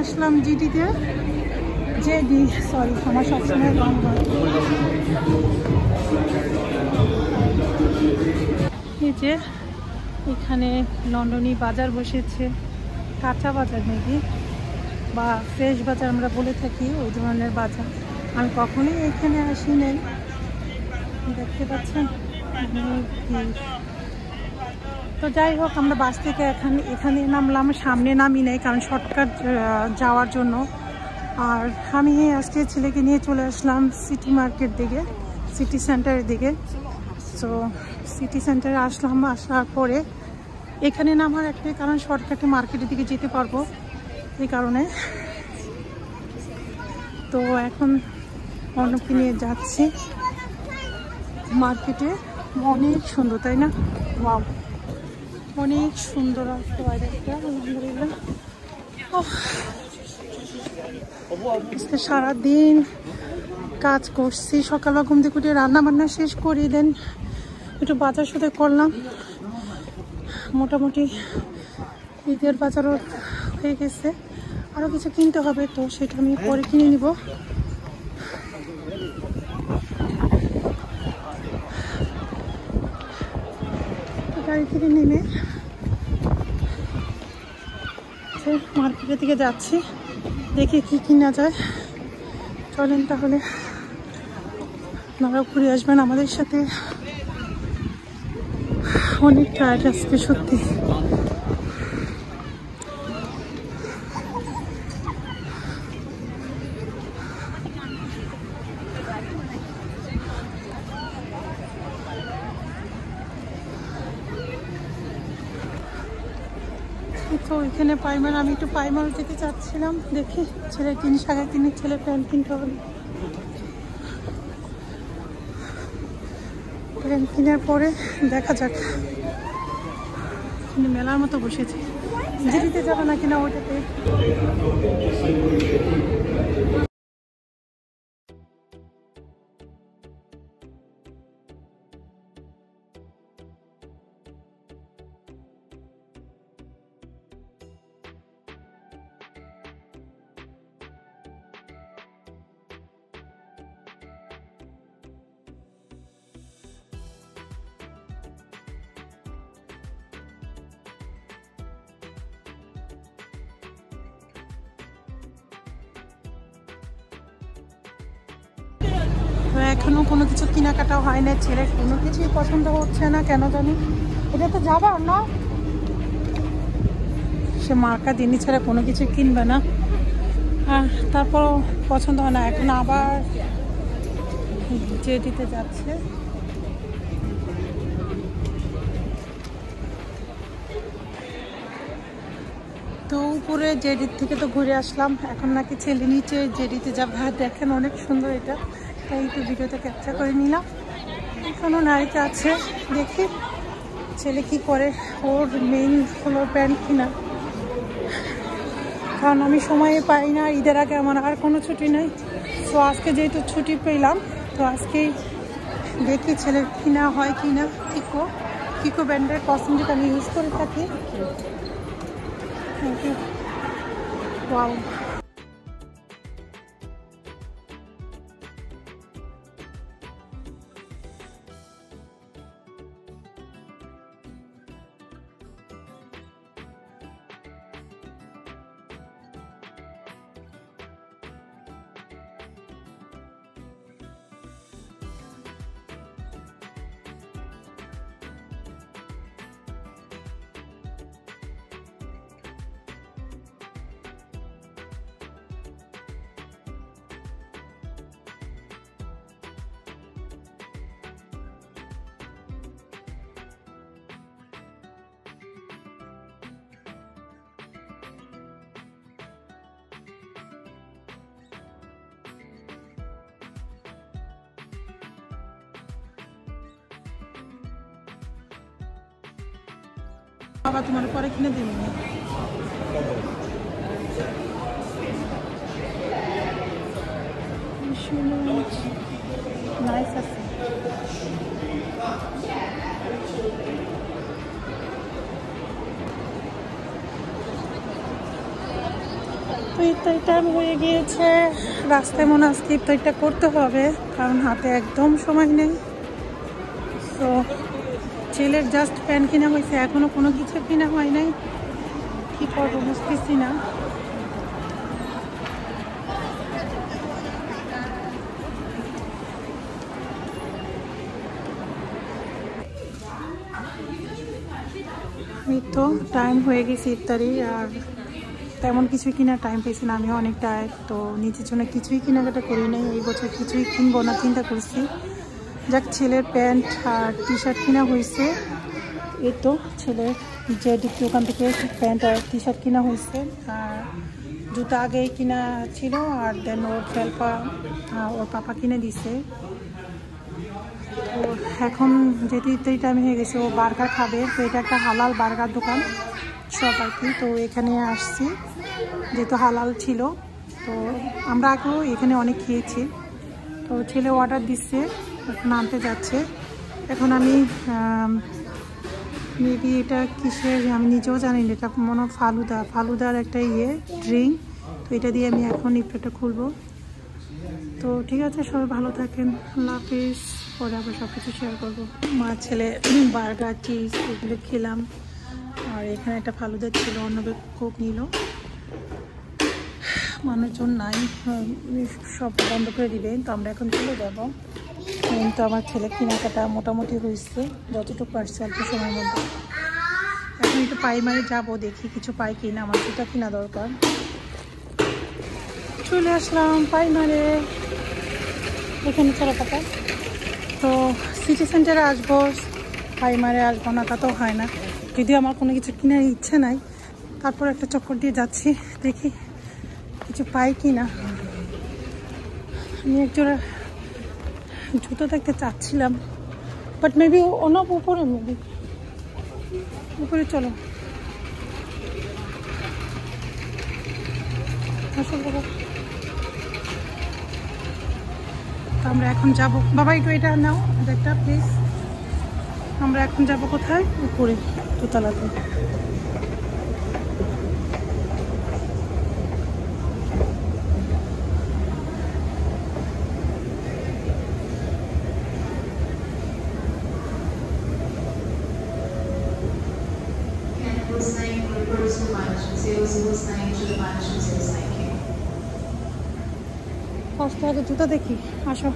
আসলাম জিডিতে। JD, sorry, আমার সবসময় কম হয়। এই যে এখানে লন্ডনী বাজার বসেছে, কাঁচা বাজার নাকি বা ফ্রেশ বাজার আমরা বলে থাকি, ওই ধরনের বাজার। আমি কখনোই এখানে আসি নাই, দেখতে পাচ্ছেন। তো যাই হোক, আমরা বাস থেকে এখানে নামলাম, সামনে নামি নাই কারণ শর্টকাট যাওয়ার জন্য। আর আমি আজকে ছেলেকে নিয়ে চলে আসলাম সিটি মার্কেট দিকে, সিটি সেন্টারের দিকে। সো সিটি সেন্টারে আসলাম, আসার পরে এখানে নামার একটাই কারণ, শর্টকাটে মার্কেটের দিকে যেতে পারবো এই কারণে। তো এখন অনেককে নিয়ে যাচ্ছি মার্কেটে। অনেক সুন্দর, তাই না? ওয়াও, অনেক সুন্দর আসতে বাইরেটা, আলহামদুলিল্লাহ। আজকে সারাদিন কাজ করছি, সকালবেলা ঘুম থেকে উঠে রান্না বান্না শেষ করে দেন একটু বাজার সাথে করলাম। মোটামুটি ঈদের বাজারও হয়ে গেছে, আরও কিছু কিনতে হবে, তো সেটা আমি পরে কিনে নিব। গাড়ি থেকে নেমে মার্কেটের দিকে যাচ্ছি, দেখি কি কিনা যায়। চলেন তাহলে, আপনারাও ঘুরে আসবেন আমাদের সাথে। অনেক টায়ার্ড আজকে সত্যি। তো ওইখানে পাইমাল, আমি একটু পাইমাল যেতে চাচ্ছিলাম, দেখি ছেলের জিনিস আগে কিনে, ছেলে প্যান্ট কিনতে হবে। প্যান্ট কেনার পরে দেখা যাক। মেলার মতো বসেছে, জিরিতে যাবে না কিনা ওইটাতে। এখনো কোনো কিছু কেনাকাটাও হয় না, ছেলের কোনো কিছুই পছন্দ হচ্ছে না কেন জানি। এটা তো যাবার না, সে মার্কা জিনিস ছাড়া কোনো কিছু কিনবে না। আর তারপর পছন্দ হয় না, এখন আবার জেডিতে যাচ্ছে। তো উপরে জেডির থেকে তো ঘুরে আসলাম, এখন নাকি ছেলে নিচে জেডিতে যাবে। দেখেন অনেক সুন্দর এটা, তাই একটু ভিডিওতে ক্যাপচার করে নিলাম। এখনও নারীতে আছে, দেখি ছেলে কি করে। ওর মেইন হলো প্যান্ট কিনা, কারণ আমি সময় পাই না, ঈদের আগে আমার আর কোনো ছুটি নেই। তো আজকে যেহেতু ছুটি পেলাম, তো আজকেই দেখি ছেলের কিনা হয় কিনা। কিকো ব্র্যান্ডের কসমেটিক আমি ইউজ করে থাকি। Thank you. ওয়াও, বাবা তোমার পরে কিনে দিন। নাইস আছে। তো ইফতারি টাইম হয়ে গিয়েছে। রাস্তায় মনে আজকে ইফতারিটা করতে হবে, কারণ হাতে একদম সময় নেই। তো ছেলের জাস্ট প্যান্ট কিনা হয়েছে, এখনো কোনো কিছু কিনা হয় নাই। কি করবো বুঝতেছি না। এই তো টাইম হয়ে গেছে ইফতারি, আর তেমন কিছু কিনা টাইম পেয়েছি না। আমি অনেক টায়ার্ড, তো নিজের জন্য কিছুই কেনাকাটা করি নাই। এই বছর কিছুই কিনবো না চিন্তা করছি। যাক, ছেলের প্যান্ট আর টি শার্ট কিনা হয়েছে। এই তো ছেলের যে দোকান থেকে প্যান্ট আর টি শার্ট কিনা হয়েছে, আর জুতা আগেই কিনা ছিল, আর দেন ওর ফেলপা ওর পাপা কিনে দিছে। তো এখন যেহেতু ইত্যাদি টাইম হয়ে গেছে, ও বার্গার খাবে। তো এটা একটা হালাল বার্গার দোকান সব আর কি। তো এখানে আসছি যেহেতু হালাল ছিল। তো আমরা আগেও এখানে অনেক খেয়েছি। তো ছেলে অর্ডার দিচ্ছে, এখন আনতে যাচ্ছে। এখন আমি মেবি এটা কিসের আমি নিজেও জানি না, এটা মনে হয় ফালুদার একটা ড্রিঙ্ক। তো এটা দিয়ে আমি এখন ইফতারটা খুলবো। তো ঠিক আছে, সবাই ভালো থাকেন, আল্লাহ হাফিজ। পরে আবার সব কিছু শেয়ার করবো। মা ছেলে বার্গার চিজ এগুলো খেলাম, আর এখানে একটা ফালুদা ছিল, অন্য কোক নিল। মানুষজন নাই, সব বন্ধ করে দিবে। তো আমরা এখন চলে যাবো। কিন্তু আমার ছেলে কেনাকাটা মোটামুটি হয়েছে, যতটুকু পারছে অল্প সময়ের মধ্যে। এখন একটু প্রাইমারি যাবো, দেখি কিছু পাই কিনা। আমার জুতা কিনা দরকার। চলে আসলাম প্রাইমারে, এখানে চারাপাতা। তো সিটি সেন্টারে আসবো, প্রাইমারে আসবো না তা তো হয় না। যদিও আমার কোনো কিছু কেনার ইচ্ছে নাই, তারপর একটা চক্কর দিয়ে যাচ্ছি, দেখি কিছু পাই কি না। আমি একজোড়া জুতো দেখতে চাচ্ছিলাম, বাট মেবি অনেক উপরে, মেবি উপরে। চলো আমরা এখন যাব। বাবা একটু এটা নাও, একটা প্লিজ। আমরা এখন যাব কোথায়? উপরে, দোতলাতে। ফার্স্টে আগে জুতা দেখি, আসো।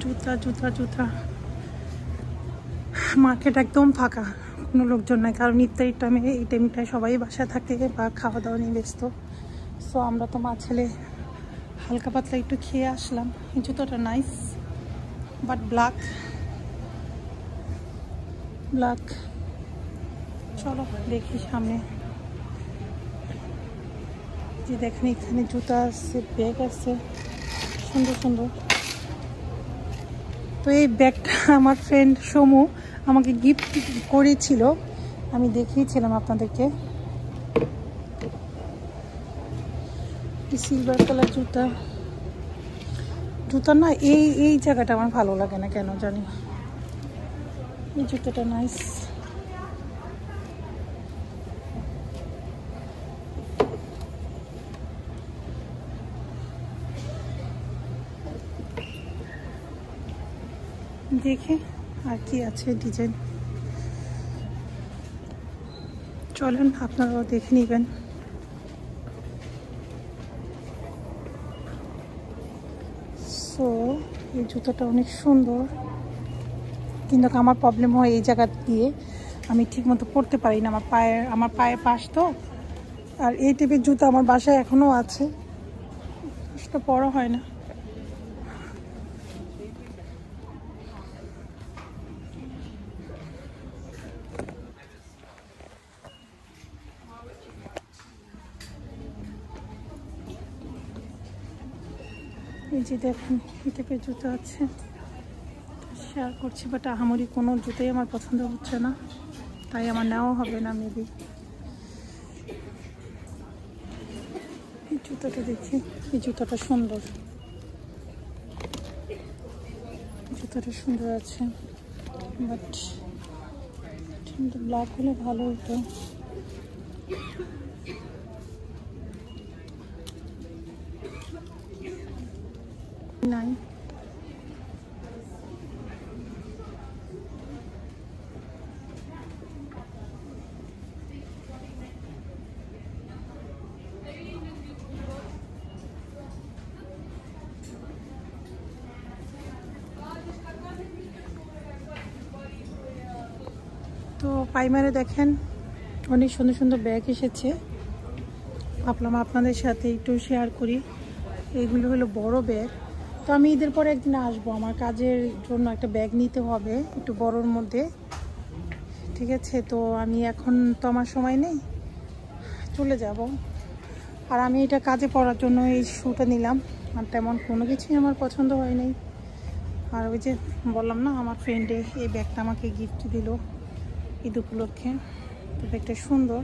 জুতা জুতা জুতা। মার্কেট একদম ফাঁকা, কোনো লোকজন নাই, কারণ ইফতারির টাইমে এই টাইমটায় সবাই বাসায় থাকে বা খাওয়া দাওয়া নিয়ে ব্যস্ত। সো আমরা তো মা ছেলে হালকা পাতলা একটু খেয়ে আসলাম। এই জুতোটা নাইস, বাট ব্ল্যাক। চলো দেখি সামনে। যে দেখেন এখানে জুতা আছে, ব্যাগ আছে, সুন্দর সুন্দর। তো এই ব্যাগটা আমার ফ্রেন্ড সমু আমাকে গিফট করেছিল, আমি দেখিয়েছিলাম আপনাদেরকে। সিলভার কালার জুতা না, এই জায়গাটা আমার ভালো লাগে না কেন জানি। এই জুতোটা নাইস। দেখে আর কি আছে ডিজাইন, চলেন আপনারাও দেখে নেবেন। সো এই জুতোটা অনেক সুন্দর, কিন্তু আমার প্রবলেম হয় এই জায়গা দিয়ে আমি ঠিক মতো পরতে পারি না। আমার পায়ের পাশ তো, আর এই টাইপের জুতো আমার বাসায় এখনো আছে, সেটা পরা হয় না। এই যে দেখুন এই টাইপের জুতো আছে, শেয়ার করছি, বাট আহামরি কোনো জুতোই আমার পছন্দ হচ্ছে না, তাই আমার নেওয়া হবে না মেবি। এই জুতোটা দেখি, এই জুতোটা সুন্দর, জুতোটা সুন্দর আছে, বাট ব্ল্যাক হলে ভালো হতো। নাই তো প্রাইমারে দেখেন অনেক সুন্দর সুন্দর ব্যাগ এসেছে, ভাবলাম আপনাদের সাথে একটু শেয়ার করি। এইগুলো হলো বড় ব্যাগ। তো আমি ঈদের পরে একদিন আসবো, আমার কাজের জন্য একটা ব্যাগ নিতে হবে একটু বড়োর মধ্যে, ঠিক আছে? তো আমি এখন তো আমার সময় নেই, চলে যাব। আর আমি এটা কাজে পড়ার জন্য এই শুটা নিলাম, আর তেমন কোনো কিছুই আমার পছন্দ হয় নাই। আর ওই যে বললাম না, আমার ফ্রেন্ডে এই ব্যাগটা আমাকে গিফট দিল ঈদ উপলক্ষে। তো ব্যাগটা সুন্দর।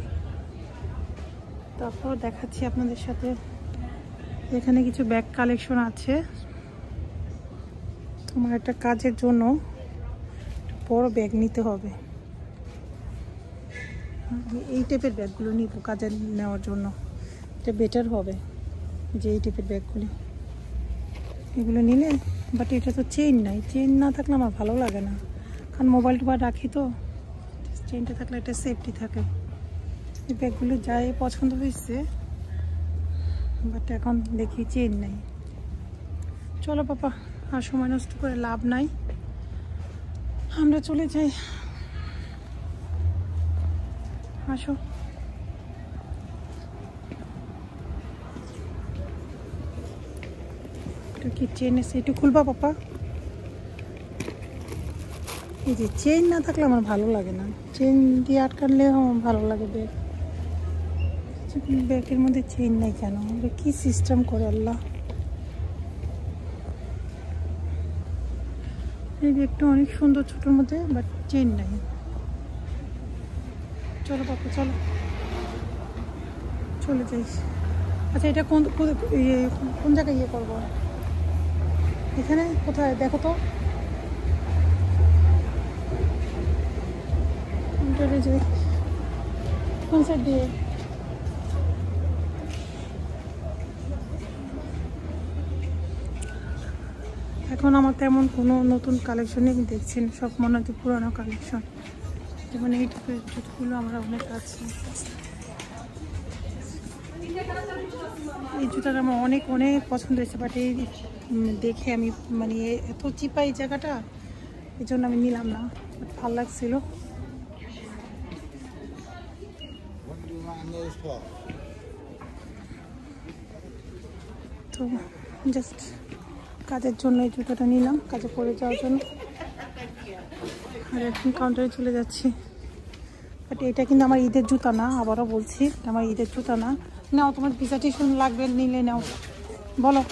তারপর দেখাচ্ছি আপনাদের সাথে, এখানে কিছু ব্যাগ কালেকশন আছে। তোমার একটা কাজের জন্য বড় ব্যাগ নিতে হবে, এই টাইপের ব্যাগগুলো নিব কাজে নেওয়ার জন্য, এটা বেটার হবে। যে এই টাইপের ব্যাগগুলি এগুলো নিলে, বাট এটা তো চেইন নাই, চেইন না থাকলে আমার ভালো লাগে না, কারণ মোবাইল টোবাইল রাখি তো, চেইনটা থাকলে একটা সেফটি থাকে। এই ব্যাগগুলো যাই পছন্দ হয়েছে, বাট এখন দেখি চেইন নাই। চলো পাপা, আর সময় নষ্ট করে লাভ নাই, আমরা চলে যাই। আসো, কি চেন এসে একটু খুলবা পাপা? এই যে চেইন না থাকলে আমার ভালো লাগে না, চেইন দিয়ে আটকালে আমার ভালো লাগে। ব্যাগ, ব্যাগের মধ্যে চেইন নাই কেন? কি সিস্টেম করে আল্লাহ। এই ব্যাগটা অনেক সুন্দর ছোটোর মধ্যে, বাট চেইন নাই। চলো পাপা চলো, চলে যাই। আচ্ছা এটা কোন কোন জায়গায় ইয়ে করবো? এখানে কোথায় দেখো তো, কোন সাইড দিয়ে? এখন আমার তেমন কোনো নতুন কালেকশনই আমি দেখছি না, সব মনে হচ্ছে পুরোনো কালেকশন। যেমন এই টাইপের জুতোগুলো আমার অনেক আছে। এই জুতাটা আমার অনেক অনেক পছন্দ হয়েছে, বাট এই দেখে আমি মানে এত চিপা এই জায়গাটা, এই জন্য আমি নিলাম না, ভালো লাগছিল। তো জাস্ট কাজের জন্য এই জুতোটা নিলাম, কাজে পরে যাওয়ার জন্য। আর এখন কাউন্টারে চলে যাচ্ছি। বাট এটা কিন্তু আমার ঈদের জুতা না, আবারও বলছি আমার ঈদের জুতা না। নাও, তোমার ভিজা টিস্যু লাগবে, নিলে নাও, বলো।